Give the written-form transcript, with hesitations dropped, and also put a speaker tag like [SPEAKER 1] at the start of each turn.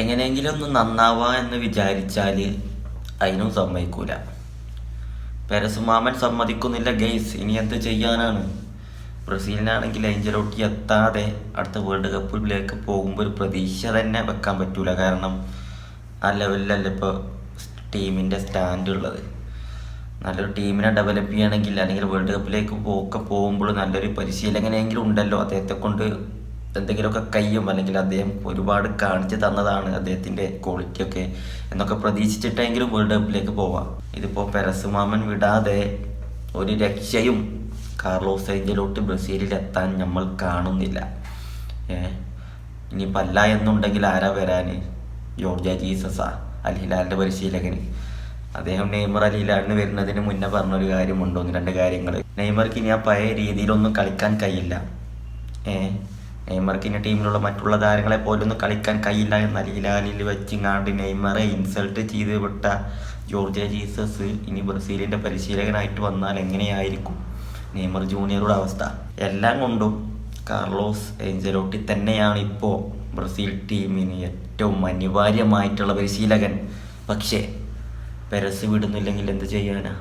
[SPEAKER 1] എങ്ങനെയെങ്കിലും ഒന്ന് നന്നാവുക എന്ന് വിചാരിച്ചാൽ അതിനും സമ്മതിക്കൂല. പെരസുമാമൻ സമ്മതിക്കുന്നില്ല ഗെയ്സ്. ഇനി എന്ത് ചെയ്യാനാണ്? ബ്രസീലിനാണെങ്കിൽ ഏഞ്ചലോട്ടി എത്താതെ അടുത്ത വേൾഡ് കപ്പിലേക്ക് പോകുമ്പോൾ ഒരു പ്രതീക്ഷ തന്നെ വെക്കാൻ പറ്റൂല. കാരണം ആ ലെവലിലല്ല ഇപ്പോൾ ടീമിൻ്റെ സ്റ്റാൻഡ് ഉള്ളത്. നല്ലൊരു ടീമിനെ ഡെവലപ്പ് ചെയ്യണമെങ്കിൽ അല്ലെങ്കിൽ വേൾഡ് കപ്പിലേക്ക് പോകുമ്പോൾ നല്ലൊരു പരിശീലകനെങ്കിലും ഉണ്ടല്ലോ, അദ്ദേഹത്തെ കൊണ്ട് എന്തെങ്കിലുമൊക്കെ കഴിയും. അല്ലെങ്കിൽ അദ്ദേഹം ഒരുപാട് കാണിച്ചു തന്നതാണ് അദ്ദേഹത്തിൻ്റെ ക്വാളിറ്റിയൊക്കെ എന്നൊക്കെ പ്രതീക്ഷിച്ചിട്ടെങ്കിലും വേൾഡ് കപ്പിലേക്ക് പോവാം. ഇതിപ്പോൾ പെരസുമാമൻ വിടാതെ ഒരു രക്ഷയും കാർലോസ് ഏഞ്ചലോട്ടി ബ്രസീലിലെത്താൻ നമ്മൾ കാണുന്നില്ല. ഇനിയിപ്പോൾ അല്ല എന്നുണ്ടെങ്കിൽ ആരാ വരാൻ? ജോർജ് ജീസസാ അൽ ഹിലാലിൻ്റെ പരിശീലകൻ. അദ്ദേഹം നെയ്മർ അൽ ഹിലാലിന് വരുന്നതിന് മുന്നേ പറഞ്ഞൊരു കാര്യമുണ്ടോ? രണ്ട് കാര്യങ്ങൾ. നെയ്മർക്ക് ഇനി ആ പഴയ രീതിയിലൊന്നും കളിക്കാൻ കഴിയില്ല. നെയ്മർക്ക് ഇനി ടീമിലുള്ള മറ്റുള്ള താരങ്ങളെ പോലൊന്നും കളിക്കാൻ കഴിയില്ല എന്ന് അൽ ഹിലാലിൽ വെച്ചിങ്ങാണ്ട് നെയ്മറെ ഇൻസൾട്ട് ചെയ്ത് വിട്ട ജോർജ് ജീസസ് ഇനി ബ്രസീലിൻ്റെ പരിശീലകനായിട്ട് വന്നാൽ എങ്ങനെയായിരിക്കും നെയ്മർ ജൂനിയറുടെ അവസ്ഥ? എല്ലാം കൊണ്ടും കാർലോസ് ഏഞ്ചലോട്ടി തന്നെയാണ് ഇപ്പോൾ ബ്രസീൽ ടീമിന് ഏറ്റവും അനിവാര്യമായിട്ടുള്ള പരിശീലകൻ. പക്ഷേ പെരസ് വിടുന്നില്ലെങ്കിൽ എന്ത് ചെയ്യാനാ?